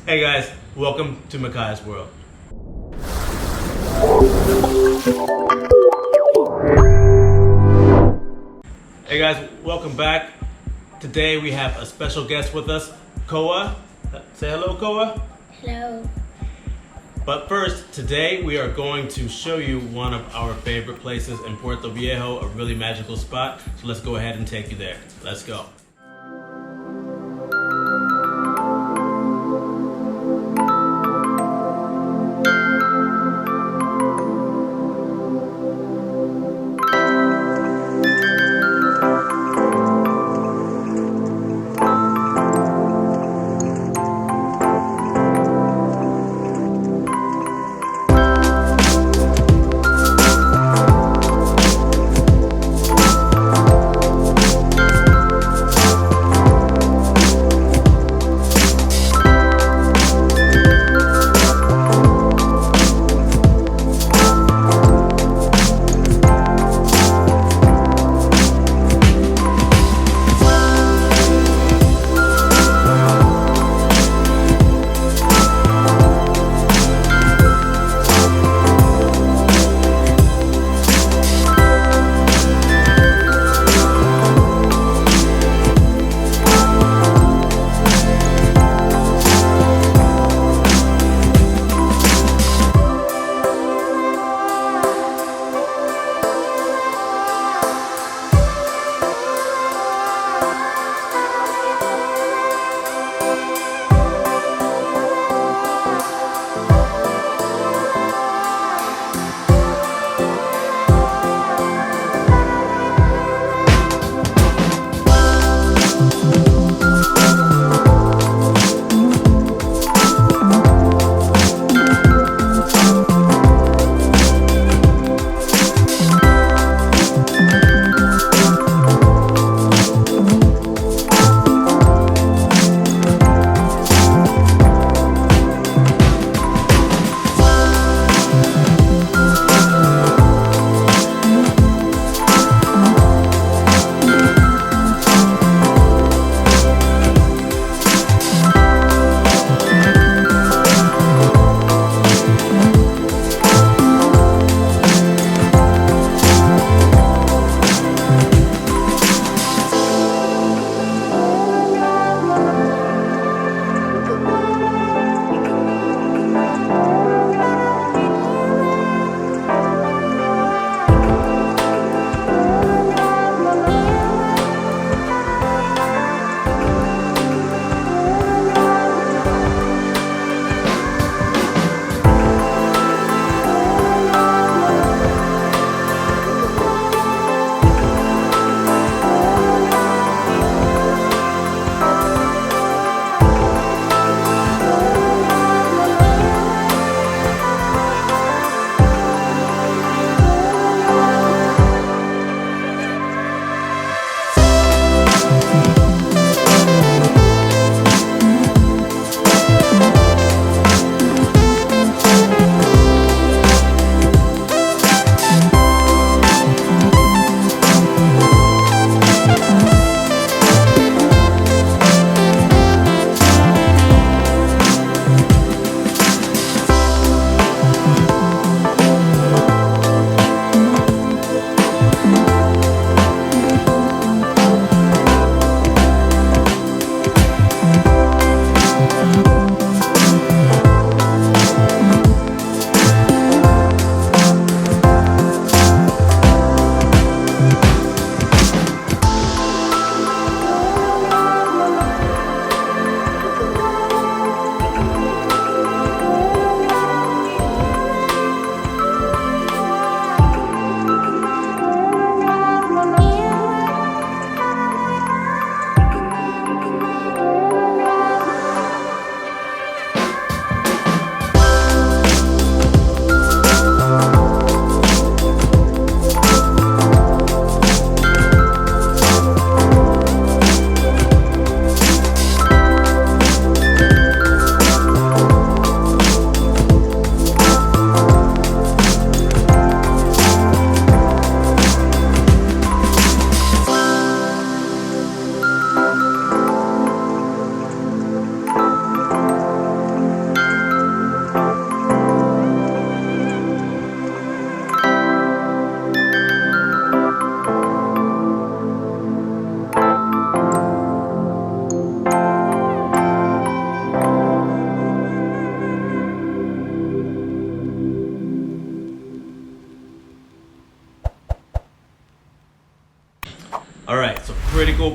Hey guys, welcome to Makai's World. Hey guys, welcome back. Today we have a special guest with us, Koa. Say hello, Koa. Hello. But first, today we are going to show you one of our favorite places in Puerto Viejo, a really magical spot. So let's go ahead and take you there. Let's go.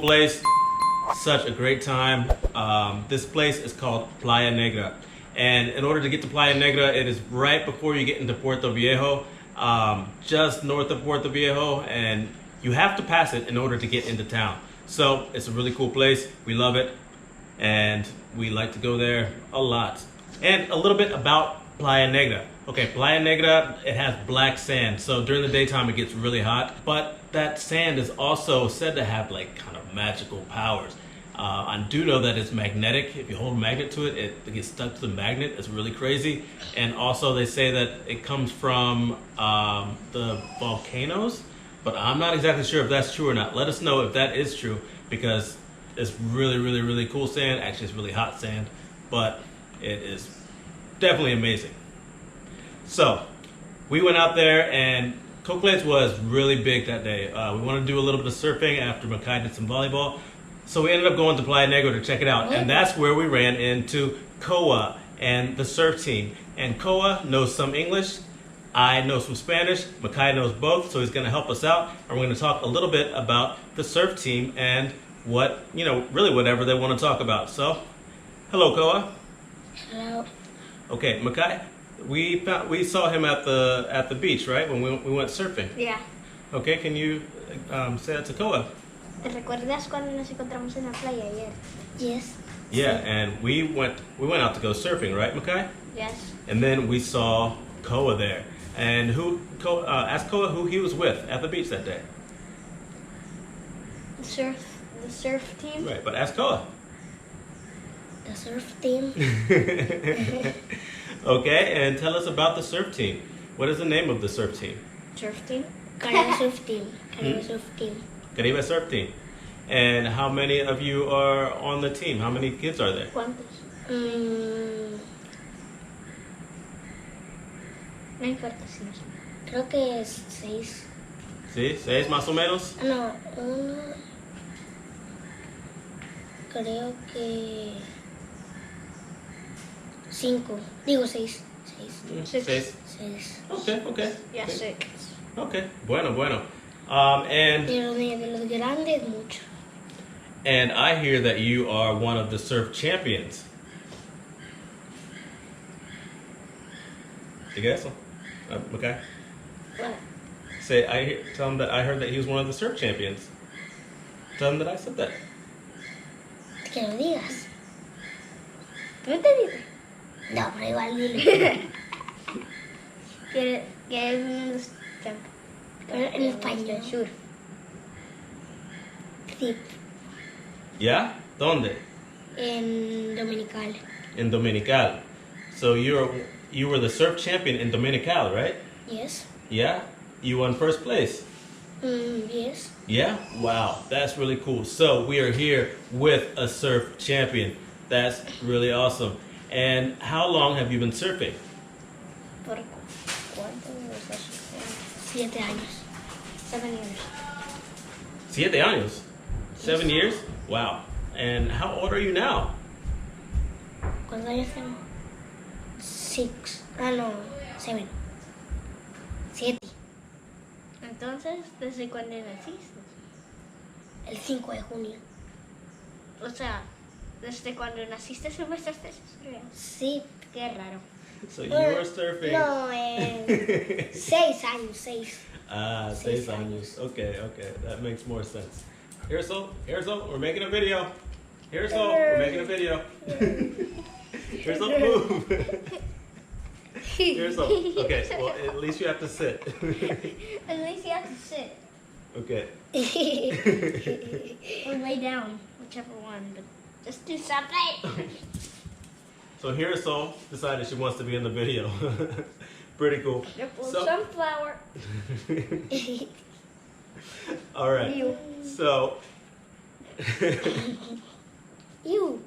place. Such a great time. This place is called Playa Negra. And in order to get to Playa Negra, it is right before you get into Puerto Viejo, just north of Puerto Viejo, and you have to pass it in order to get into town. So it's a really cool place. We love it, and we like to go there a lot. And a little bit about Playa Negra. Okay, Playa Negra, it has black sand, so during the daytime it gets really hot, but that sand is also said to have like kind of magical powers. I do know that it's magnetic. If you hold a magnet to it, it gets stuck to the magnet. It's really crazy. And also they say that it comes from the volcanoes, but I'm not exactly sure if that's true or not. Let us know if that is true, because it's really, really, really cool sand. Actually, it's really hot sand, but it is definitely amazing. So we went out there, and Cocles was really big that day. We wanted to do a little bit of surfing after Makai did some volleyball. So we ended up going to Playa Negra to check it out. And that's where we ran into Koa and the surf team. And Koa knows some English. I know some Spanish. Makai knows both, so he's going to help us out. And we're going to talk a little bit about the surf team and what, really whatever they want to talk about. So, hello, Koa. Hello. Okay, Makai, we saw him at the beach, right? When we went surfing. Yeah. Okay, can you say that to Koa? ¿Te recuerdas cuando nos encontramos en la playa ayer? Yes. Yeah, and we went out to go surfing, right, Makai? Yes. And then we saw Koa there. And ask Koa who he was with at the beach that day. The surf team. Right, but ask Koa. The surf team. Okay, and tell us about the surf team. What is the name of the surf team? Surf team. Caribe surf team. Caribe surf team. Caribe surf team. And how many of you are on the team? How many kids are there? ¿Cuántos? No importa si no son. Creo que es 6. ¿Sí? ¿6 más o menos? No, uno. Creo que 5. Digo 6. 6. 6. 6. Okay. Ya Okay. 6. Okay, bueno. And De los grandes, mucho. And I hear that you are one of the surf champions. Diga eso. Okay. What? Tell him that I heard that he was one of the surf champions. Tell him that I said that. Que lo digas. ¿No te digo? No, pero igual dile. que es un pero en español. Sur. Sí. Yeah? ¿Dónde? En Dominical. In Dominical. So you were the surf champion in Dominical, right? Yes. Yeah? You won first place. Yes. Yeah? Wow, that's really cool. So we are here with a surf champion. That's really awesome. And how long have you been surfing? ¿Por cuánto? 7 años. 7 years. 7 años? 7 years? Wow. And how old are you now? ¿Cuántos años tengo? 6. No. 7. 7. Entonces, ¿desde cuándo naciste? El 5 de junio. O sea, ¿desde cuando naciste empezaste a surfear? Sí, qué raro. So you were surfing. No, 6 años, 6. 6 años. Okay, that makes more sense. Here's we're making a video. Here's we're making a video. Here's move. Here's okay, well, at least you have to sit. At least you have to sit. Okay. Or lay down, whichever one, but just do something. So Hirasol decided she wants to be in the video. Pretty cool. Sunflower. All right. You. So. You.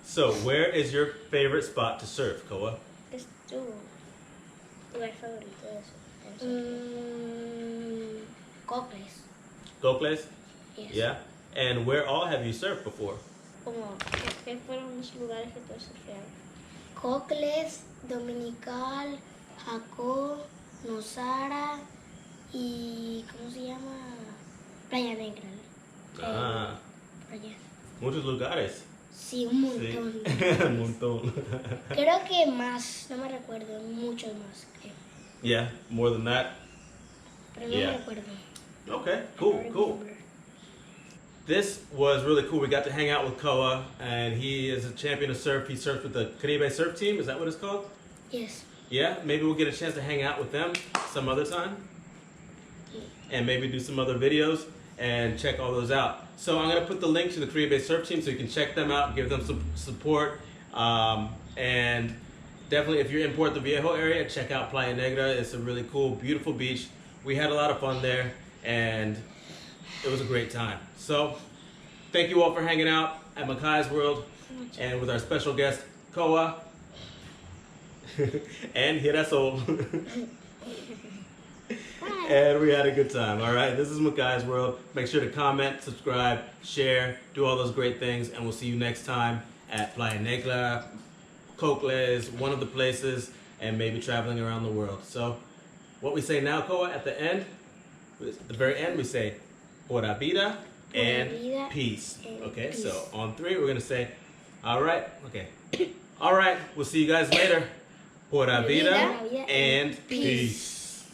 So where is your favorite spot to surf, Koa? Es tu lugar favorito de eso. Cocles. Cocles? Yes. Yeah. And where all have you surfed before? Como, ¿qué fueron los lugares que tú has surfeado? Cocles, Dominical, Jacó, Nosara y ¿cómo se llama? Playa Negra. Ah, Por allá. muchos lugares. Sí, un montón. Sí. Un montón. Creo que más, no me recuerdo, muchos más. Creo. Yeah, more than that. Pero no Yeah. me recuerdo. Okay, I cool, don't cool. remember. This was really cool. We got to hang out with Koa, and he is a champion of surf. He surfs with the Caribe surf team. Is that what it's called? Yes. Yeah, maybe we'll get a chance to hang out with them some other time, and maybe do some other videos and check all those out. So I'm gonna put the link to the Caribe surf team so you can check them out, give them some support, and definitely if you're in Puerto Viejo area, check out Playa Negra. It's a really cool, beautiful beach. We had a lot of fun there, and it was a great time. So, thank you all for hanging out at Makai's World and with our special guest, Koa and Hirasol. And we had a good time, all right? This is Makai's World. Make sure to comment, subscribe, share, do all those great things, and we'll see you next time at Playa Negra, Cocles, one of the places, and maybe traveling around the world. So, what we say now, Koa, at the end, at the very end, we say, Pura vida and peace. Okay, so on 3, we're going to say, all right, okay. All right, we'll see you guys later. Pura vida and peace.